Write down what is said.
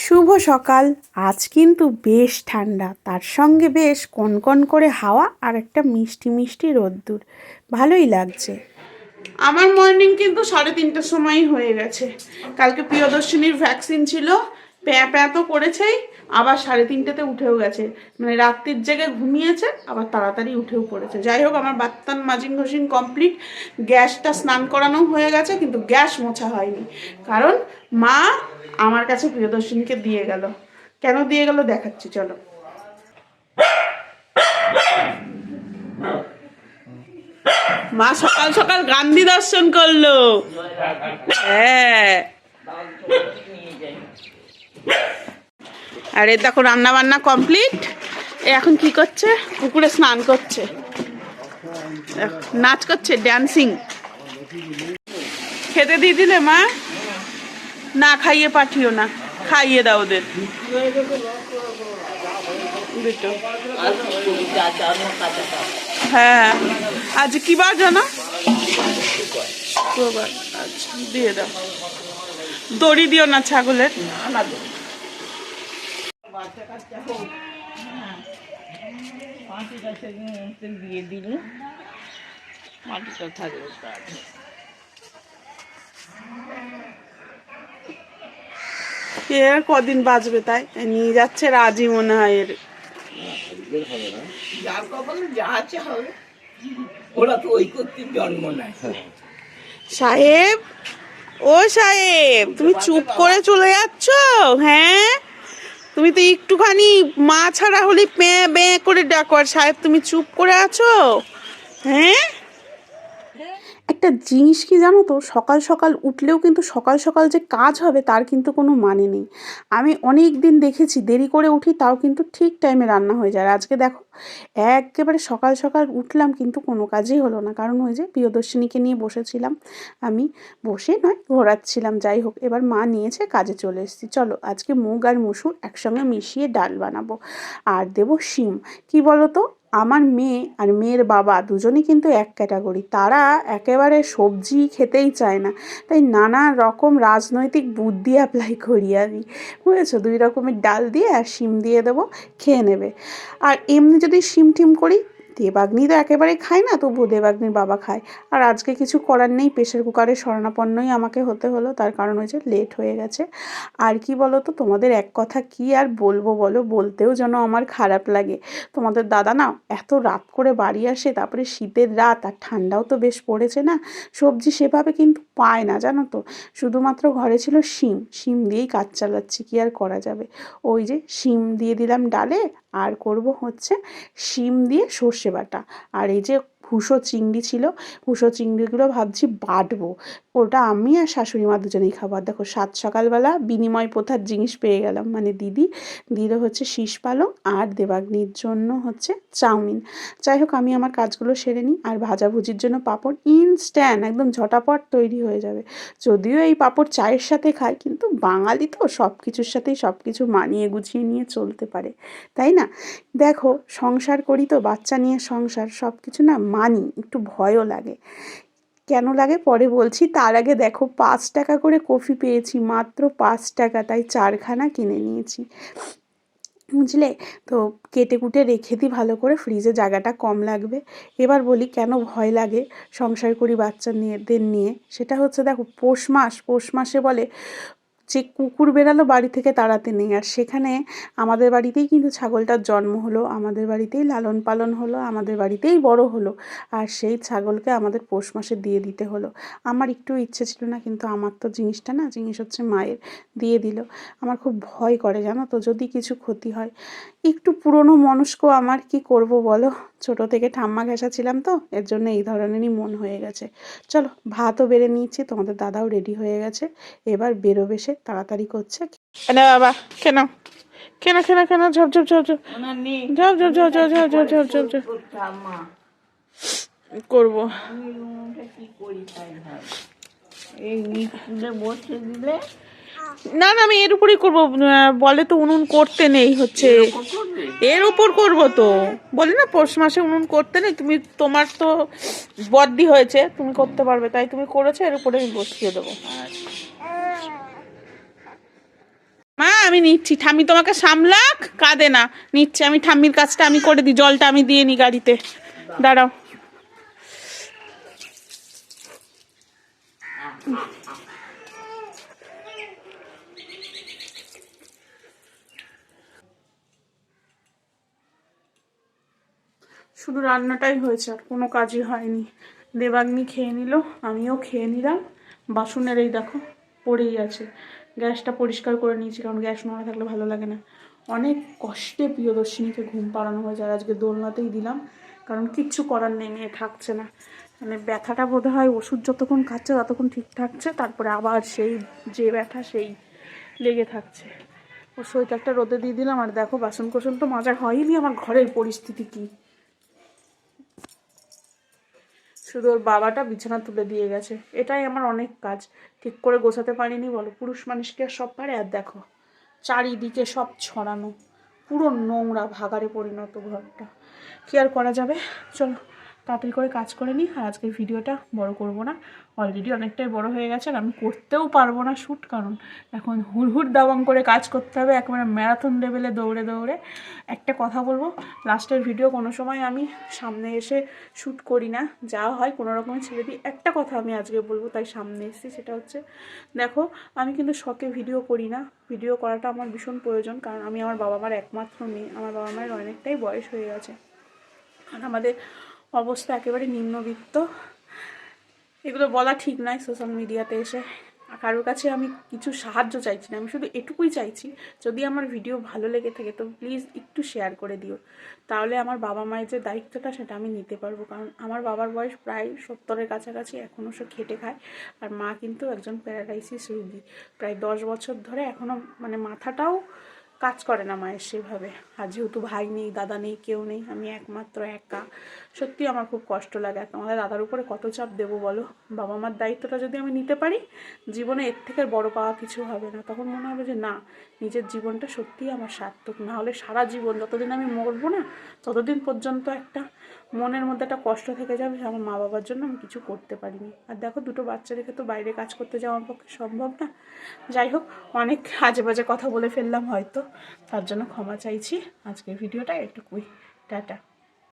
শুভ সকাল। আজ কিন্তু বেশ ঠান্ডা, তার সঙ্গে বেশ কনকন করে হাওয়া আর একটা মিষ্টি মিষ্টি রোদ্দুর। ভালোই লাগছে। আমার মর্নিং কিন্তু 3:30টার সময়ই হয়ে গেছে। কালকে প্রিয়দর্শিনীর ভ্যাকসিন ছিল, প্যাঁ প্যাঁ তো করেছেই, আবার 3:30টাতে উঠেও গেছে, মানে রাত্রির জেগে ঘুমিয়েছে, আবার তাড়াতাড়ি উঠেও পড়েছে। যাই হোক, আমার বাত্তান মাজিং ঘষিং কমপ্লিট, গ্যাসটা স্নান করানো হয়ে গেছে, কিন্তু গ্যাস মোছা হয়নি, কারণ মা আমার কাছে প্রিয়দর্শিনীকে দিয়ে গেল। কেন দিয়ে গেল দেখাচ্ছি, চলো। মা সকাল সকাল গান্ধী দর্শন করলো। হ্যাঁ, আরে দেখো রান্না বান্না কমপ্লিট। এখন কি করছে? পুকুরে স্নান করছে, নাচ করছে, ড্যান্সিং। খেতে দিয়ে দিলে মা? না, খাইয়ে পাঠিও না, খাইয়ে দাও ওদের দুটো। হ্যাঁ, আজ কি বার জানো? শুক্রবার। আচ্ছা, দিয়ে দাও। দড়ি দিও না ছাগলের। দিয়ে দিলে মাটিটা থাকবে। এর কদিন বাঁচবে তাই নিয়ে যাচ্ছে রাজি মনে হয়। এর সাহেব, ও সাহেব, তুমি চুপ করে চলে যাচ্ছ? হ্যাঁ, তুমি তো একটুখানি মা ছাড়া হলে প্যাঁ ব্যাঁ করে ডাকো, আর সাহেব তুমি চুপ করে আছো। হ্যাঁ, একটা জিনিস কি জানো তো, সকাল সকাল উঠলেও কিন্তু সকাল সকাল যে কাজ হবে তার কিন্তু কোনো মানে নেই। আমি অনেক দিন দেখেছি দেরি করে উঠি, তাও কিন্তু ঠিক টাইমে রান্না হয়ে যায়। আজকে দেখো একেবারে সকাল সকাল উঠলাম, কিন্তু কোনো কাজই হলো না, কারণ ওই যে প্রিয়দর্শিনীকে নিয়ে বসেছিলাম। আমি বসে নয়, ঘোরাচ্ছিলাম। যাই হোক, এবার মা নিয়েছে, কাজে চলে এসেছি। চলো, আজকে মুগ আর মসুর একসঙ্গে মিশিয়ে ডাল বানাবো, আর দেবো শিম। কি বলো তো, আমার মেয়ে আর মেয়ের বাবা দুজনেই কিন্তু এক ক্যাটাগরি, তারা একেবারে সবজি খেতেই চায় না, তাই নানা রকম রাজনৈতিক বুদ্ধি অ্যাপ্লাই করি আমি, বুঝেছো? 2 রকমের ডাল দিয়ে আর শিম দিয়ে দেবো, খেয়ে নেবে। আর এমনি যদি শিম টিম করি, দেবাগ্নি তো একেবারে খায় না, তবুও দেবাগ্নির বাবা খায়। আর আজকে কিছু করার নেই, প্রেশার কুকারে শরণাপন্নই আমাকে হতে হলো, তার কারণ হয়েছে লেট হয়ে গেছে। আর কি বলো তো, তোমাদের এক কথা কি আর বলবো বলো, বলতেও যেন আমার খারাপ লাগে। তোমাদের দাদা না এত রাত করে বাড়ি আসে, তারপরে শীতের রাত, আর ঠান্ডাও তো বেশ পড়েছে না, সবজি সেভাবে কিন্তু পায় না, জানো তো। শুধুমাত্র ঘরে ছিল শিম, শিম দিয়েই কাজ চালাচ্ছি, কি আর করা যাবে। ওই যে শিম দিয়ে দিলাম ডালে, আর করব হচ্ছে শিম দিয়ে সর্ষে বাটা। আর এই যে ভুসো চিংড়ি ছিল, ভুসো চিংড়িগুলো ভাবছি বাটবো, ওটা আমি আর শাশুড়ি মা দুজনেই খাবো। আর দেখো, সাত সকালবেলা বিনিময় প্রথার জিনিস পেয়ে গেলাম, মানে দিদি দিল হচ্ছে শীষ পালং, আর দেবাগ্নির জন্য হচ্ছে চাউমিন। যাই হোক, আমি আমার কাজগুলো সেরে নিই, আর ভাজাভুজির জন্য পাঁপড় ইনস্ট্যান্ট একদম ঝটাপট তৈরি হয়ে যাবে। যদিও এই পাঁপড় চায়ের সাথে খায়, কিন্তু বাঙালি তো সব কিছুর সাথেই সব কিছু মানিয়ে গুছিয়ে নিয়ে চলতে পারে, তাই না? দেখো, সংসার করি তো, বাচ্চা নিয়ে সংসার, সব কিছু না মানি, একটু ভয়ও লাগে। কেন লাগে পরে বলছি, তার আগে দেখো 5 টাকা করে কফি পেয়েছি, মাত্র 5 টাকা, তাই 4খানা কিনে নিয়েছি, বুঝলে? তো কেটে কুটে রেখে দিই ভালো করে, ফ্রিজে জায়গাটা কম লাগবে। এবার বলি কেন ভয় লাগে সংসার করি বাচ্চা নিয়ে, সেটা হচ্ছে দেখো, পৌষ মাসে বলে যে কুকুর বেরালো বাড়ি থেকে তাড়াতে নেই, আর সেখানে আমাদের বাড়িতেই কিন্তু ছাগলটার জন্ম হলো, আমাদের বাড়িতেই লালন পালন হলো, আমাদের বাড়িতেই বড় হলো, আর সেই ছাগলকে আমাদের পৌষ মাসে দিয়ে দিতে হলো। আমার একটু ইচ্ছে ছিল না, কিন্তু আমার তো জিনিসটা না, জিনিস হচ্ছে মায়ের, দিয়ে দিল। আমার খুব ভয় করে, জানো তো, যদি কিছু ক্ষতি হয়। একটু পুরনো মনস্ক আমার, কি করব বলো, ছোট থেকে ঠাম্মা ঘেঁষা ছিলাম তো, এর জন্য এই ধরনেরই মন হয়ে গেছে। চলো, ভাতও বেড়ে নিয়েছি, তোমাদের দাদাও রেডি হয়ে গেছে, এবার বেরোবে, সে তাড়াতাড়ি করছে। না বাবা, কেন কেন কেন কেন, ঝপ ঝপ ঝপ ঝপ ঝপ ঝপ ঝপ ঝপ ঝপ ঝপ ঝপ ঝপ ঝপ করবো। না না, আমি এর উপরেই করবো, বলে তো উনুন করতে নেই, হচ্ছে এর উপর করবো তো, বলি না পৌষ মাসে উনুন করতে নেই, তুমি তোমার তো বদ্যি হয়েছে, তুমি করতে পারবে, তাই তুমি করেছো, এর উপরে আমি বসিয়ে দেবো। মা আমি নিচ্ছি, ঠাম্মি তোমাকে সামলাক, কাঁদে না, নিচ্ছি আমি, ঠাম্মির কাজটা আমি করে দিই, জলটা আমি দিয়ে নি গাড়িতে, দাঁড়াও। শুধু রান্নাটাই হয়েছে, আর কোনো কাজই হয়নি। দেবাগ্নি খেয়ে নিল, আমিও খেয়ে নিলাম। বাসনের এই দেখো পড়েই আছে। গ্যাসটা পরিষ্কার করে নিয়েছি, কারণ গ্যাস নোংরা থাকলে ভালো লাগে না। অনেক কষ্টে প্রিয়দর্শিনীকে ঘুম পাড়ানো হয়েছে, আর আজকে দোলনাতেই দিলাম, কারণ কিচ্ছু করার নেই, মেয়ে থাকছে না। মানে ব্যথাটা বোধ হয় ওষুধ যতক্ষণ খাচ্ছে ততক্ষণ ঠিক থাকছে, তারপরে আবার সেই যে ব্যথা সেই লেগে থাকছে। ও সোয়েটারটা রোদে দিয়ে দিলাম। আর দেখো বাসন কোসন তো মাজা হয়নি, আমার ঘরের পরিস্থিতি কী। শুধু ওর বাবাটা বিছানা তুলে দিয়ে গেছে, এটাই আমার অনেক কাজ, ঠিক করে গোছাতে পারিনি বলো। পুরুষ মানুষকে আর সব পারে, আর দেখো চারিদিকে সব ছড়ানো, পুরো নোংরা ভাগাড়ে পরিণত ঘরটা। কি আর করা যাবে, চলো তাড়াতাড়ি করে কাজ করে নিই। আর আজকের ভিডিওটা বড় করব না, অলরেডি অনেকটাই বড় হয়ে গেছে, আর আমি করতেও পারবো না শ্যুট, কারণ এখন হুড়হুড় দাবাং করে কাজ করতে হবে, একেবারে ম্যারাথন লেভেলে দৌড়ে দৌড়ে। একটা কথা বলবো, লাস্টের ভিডিও কোনো সময় আমি সামনে এসে শ্যুট করি না, যা হয় কোনো রকমে ছেড়ে দিই। একটা কথা আমি আজকে বলবো, তাই সামনে এসেছি, সেটা হচ্ছে দেখো আমি কিন্তু শখে ভিডিও করি না, ভিডিও করাটা আমার ভীষণ প্রয়োজন, কারণ আমি আমার বাবা মার একমাত্র মেয়ে, আমার বাবা মায়ের অনেকটাই বয়স হয়ে গেছে, আর আমাদের অবস্থা একেবারে নিম্নবিত্ত। এগুলো বলা ঠিক নয় সোশ্যাল মিডিয়াতে এসে, কারোর কাছে আমি কিছু সাহায্য চাইছি না, আমি শুধু এটুকুই চাইছি, যদি আমার ভিডিও ভালো লেগে থাকে তো প্লিজ একটু শেয়ার করে দিও, তাহলে আমার বাবা মায়ের যে দায়িত্বটা সেটা আমি নিতে পারবো। কারণ আমার বাবার বয়স প্রায় 70-এর কাছাকাছি, এখনও সে খেটে খায়, আর মা কিন্তু একজন প্যারালাইসিস রোগী, প্রায় 10 বছর ধরে এখনও মানে মাথাটাও কাজ করে না মায়ের সেভাবে। আর যেহেতু ভাই নেই, দাদা নেই, কেউ নেই, আমি একমাত্র একা, সত্যি আমার খুব কষ্ট লাগে। আমাদের দাদার উপরে কত চাপ দেবো বলো। বাবা মার দায়িত্বটা যদি আমি নিতে পারি, জীবনে এর থেকে বড় পাওয়া কিছু হবে না। তখন মনে হবে যে না, নিজের জীবনটা সত্যিই আমার সার্থক। না হলে সারা জীবন যতদিন আমি মরবো না, ততদিন পর্যন্ত একটা মনের মধ্যে একটা কষ্ট থেকে যাবে, আমার মা বাবার জন্য আমি কিছু করতে পারিনি। আর দেখো দুটো বাচ্চা রেখে তো বাইরে কাজ করতে যাওয়া আমার পক্ষে সম্ভব না। যাই হোক, অনেক আজে বাজে কথা বলে ফেললাম হয়তো, তার জন্য ক্ষমা চাইছি। আজকের ভিডিওটা এটুকুই, টাটা।